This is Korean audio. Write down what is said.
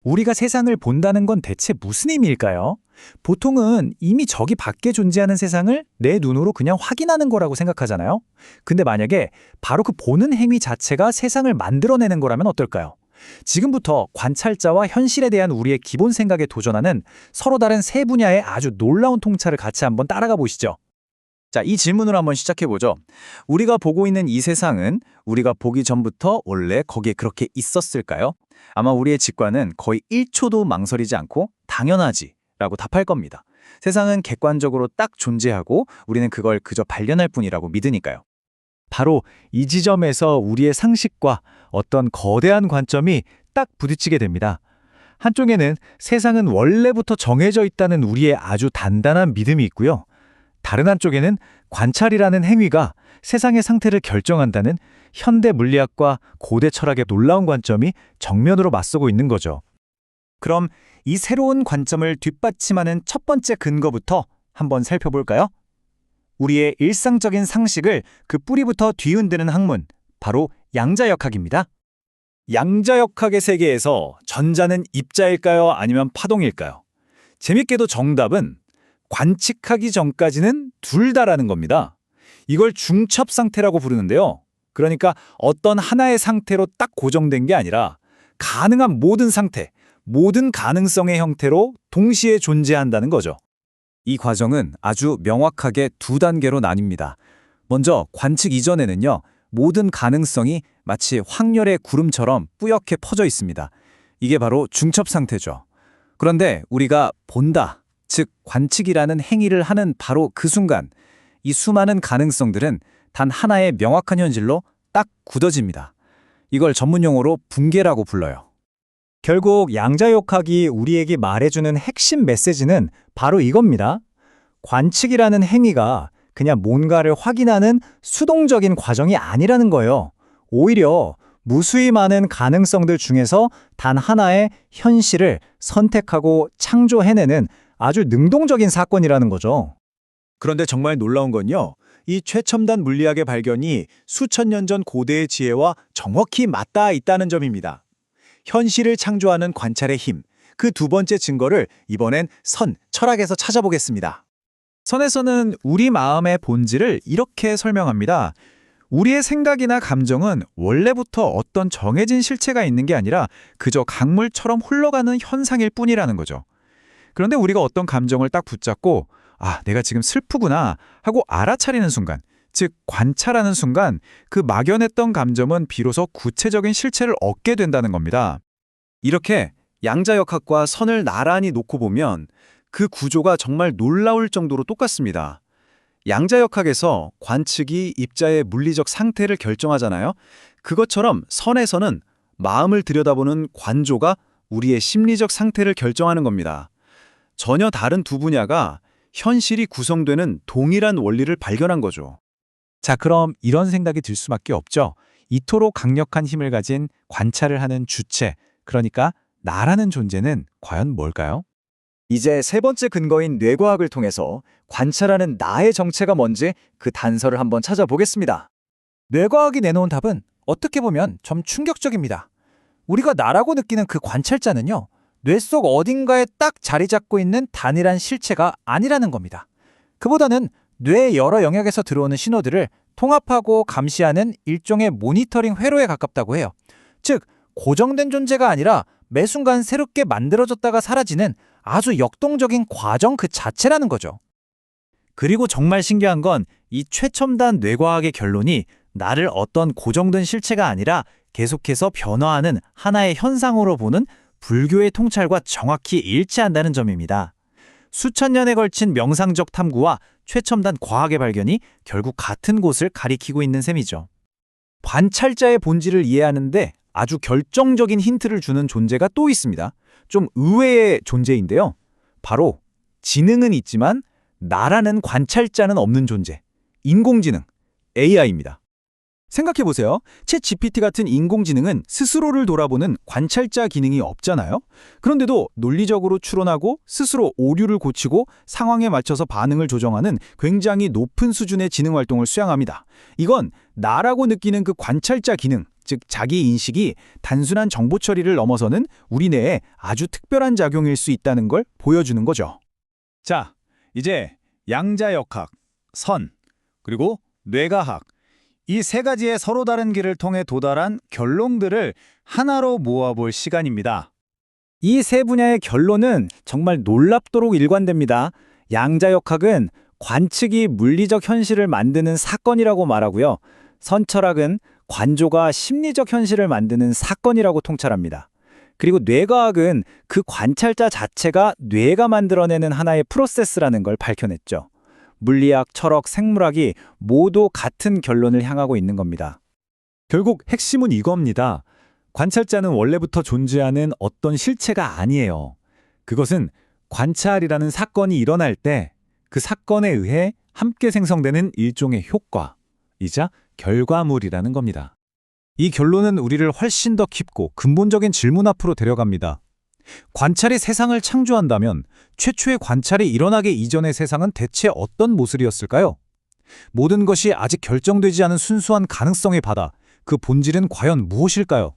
우리가 세상을 본다는 건 대체 무슨 의미일까요? 보통은 이미 저기 밖에 존재하는 세상을 내 눈으로 그냥 확인하는 거라고 생각하잖아요. 근데 만약에 바로 그 보는 행위 자체가 세상을 만들어내는 거라면 어떨까요? 지금부터 관찰자와 현실에 대한 우리의 기본 생각에 도전하는 서로 다른 세 분야의 아주 놀라운 통찰을 같이 한번 따라가 보시죠. 자, 이 질문으로 한번 시작해보죠. 우리가 보고 있는 이 세상은 우리가 보기 전부터 원래 거기에 그렇게 있었을까요? 아마 우리의 직관은 거의 1초도 망설이지 않고 당연하지 라고 답할 겁니다. 세상은 객관적으로 딱 존재하고 우리는 그걸 그저 발견할 뿐이라고 믿으니까요. 바로 이 지점에서 우리의 상식과 어떤 거대한 관점이 딱 부딪히게 됩니다. 한쪽에는 세상은 원래부터 정해져 있다는 우리의 아주 단단한 믿음이 있고요. 다른 한쪽에는 관찰이라는 행위가 세상의 상태를 결정한다는 현대 물리학과 고대 철학의 놀라운 관점이 정면으로 맞서고 있는 거죠. 그럼 이 새로운 관점을 뒷받침하는 첫 번째 근거부터 한번 살펴볼까요? 우리의 일상적인 상식을 그 뿌리부터 뒤흔드는 학문, 바로 양자역학입니다. 양자역학의 세계에서 전자는 입자일까요? 아니면 파동일까요? 재밌게도 정답은 관측하기 전까지는 둘 다라는 겁니다. 이걸 중첩 상태라고 부르는데요. 그러니까 어떤 하나의 상태로 딱 고정된 게 아니라 가능한 모든 상태, 모든 가능성의 형태로 동시에 존재한다는 거죠. 이 과정은 아주 명확하게 두 단계로 나뉩니다. 먼저 관측 이전에는요, 모든 가능성이 마치 확률의 구름처럼 뿌옇게 퍼져 있습니다. 이게 바로 중첩 상태죠. 그런데 우리가 본다, 즉 관측이라는 행위를 하는 바로 그 순간, 이 수많은 가능성들은 단 하나의 명확한 현실로 딱 굳어집니다. 이걸 전문용어로 붕괴라고 불러요. 결국 양자역학이 우리에게 말해주는 핵심 메시지는 바로 이겁니다. 관측이라는 행위가 그냥 뭔가를 확인하는 수동적인 과정이 아니라는 거예요. 오히려 무수히 많은 가능성들 중에서 단 하나의 현실을 선택하고 창조해내는 아주 능동적인 사건이라는 거죠. 그런데 정말 놀라운 건요, 이 최첨단 물리학의 발견이 수천 년 전 고대의 지혜와 정확히 맞닿아 있다는 점입니다. 현실을 창조하는 관찰의 힘, 그 두 번째 증거를 이번엔 철학에서 찾아보겠습니다. 선에서는 우리 마음의 본질을 이렇게 설명합니다. 우리의 생각이나 감정은 원래부터 어떤 정해진 실체가 있는 게 아니라 그저 강물처럼 흘러가는 현상일 뿐이라는 거죠. 그런데 우리가 어떤 감정을 딱 붙잡고 내가 지금 슬프구나 하고 알아차리는 순간, 즉 관찰하는 순간 그 막연했던 감정은 비로소 구체적인 실체를 얻게 된다는 겁니다. 이렇게 양자역학과 선을 나란히 놓고 보면 그 구조가 정말 놀라울 정도로 똑같습니다. 양자역학에서 관측이 입자의 물리적 상태를 결정하잖아요. 그것처럼 선에서는 마음을 들여다보는 관조가 우리의 심리적 상태를 결정하는 겁니다. 전혀 다른 두 분야가 현실이 구성되는 동일한 원리를 발견한 거죠. 자, 그럼 이런 생각이 들 수밖에 없죠. 이토록 강력한 힘을 가진 관찰을 하는 주체, 그러니까 나라는 존재는 과연 뭘까요? 이제 세 번째 근거인 뇌과학을 통해서 관찰하는 나의 정체가 뭔지 그 단서를 한번 찾아보겠습니다. 뇌과학이 내놓은 답은 어떻게 보면 좀 충격적입니다. 우리가 나라고 느끼는 그 관찰자는요, 뇌 속 어딘가에 딱 자리 잡고 있는 단일한 실체가 아니라는 겁니다. 그보다는 뇌의 여러 영역에서 들어오는 신호들을 통합하고 감시하는 일종의 모니터링 회로에 가깝다고 해요. 즉, 고정된 존재가 아니라 매 순간 새롭게 만들어졌다가 사라지는 아주 역동적인 과정 그 자체라는 거죠. 그리고 정말 신기한 건 이 최첨단 뇌과학의 결론이 나를 어떤 고정된 실체가 아니라 계속해서 변화하는 하나의 현상으로 보는 불교의 통찰과 정확히 일치한다는 점입니다. 수천 년에 걸친 명상적 탐구와 최첨단 과학의 발견이 결국 같은 곳을 가리키고 있는 셈이죠. 관찰자의 본질을 이해하는데 아주 결정적인 힌트를 주는 존재가 또 있습니다. 좀 의외의 존재인데요. 바로 지능은 있지만 나라는 관찰자는 없는 존재, 인공지능, AI입니다. 생각해보세요. 챗 GPT 같은 인공지능은 스스로를 돌아보는 관찰자 기능이 없잖아요. 그런데도 논리적으로 추론하고 스스로 오류를 고치고 상황에 맞춰서 반응을 조정하는 굉장히 높은 수준의 지능 활동을 수행합니다. 이건 나라고 느끼는 그 관찰자 기능, 즉 자기 인식이 단순한 정보 처리를 넘어서는 우리 뇌에 아주 특별한 작용일 수 있다는 걸 보여주는 거죠. 자, 이제 양자역학, 선, 그리고 뇌과학, 이 세 가지의 서로 다른 길을 통해 도달한 결론들을 하나로 모아볼 시간입니다. 이 세 분야의 결론은 정말 놀랍도록 일관됩니다. 양자역학은 관측이 물리적 현실을 만드는 사건이라고 말하고요. 선철학은 관조가 심리적 현실을 만드는 사건이라고 통찰합니다. 그리고 뇌과학은 그 관찰자 자체가 뇌가 만들어내는 하나의 프로세스라는 걸 밝혀냈죠. 물리학, 철학, 생물학이 모두 같은 결론을 향하고 있는 겁니다. 결국 핵심은 이겁니다. 관찰자는 원래부터 존재하는 어떤 실체가 아니에요. 그것은 관찰이라는 사건이 일어날 때 그 사건에 의해 함께 생성되는 일종의 효과이자 결과물이라는 겁니다. 이 결론은 우리를 훨씬 더 깊고 근본적인 질문 앞으로 데려갑니다. 관찰이 세상을 창조한다면 최초의 관찰이 일어나기 이전의 세상은 대체 어떤 모습이었을까요? 모든 것이 아직 결정되지 않은 순수한 가능성의 바다, 그 본질은 과연 무엇일까요?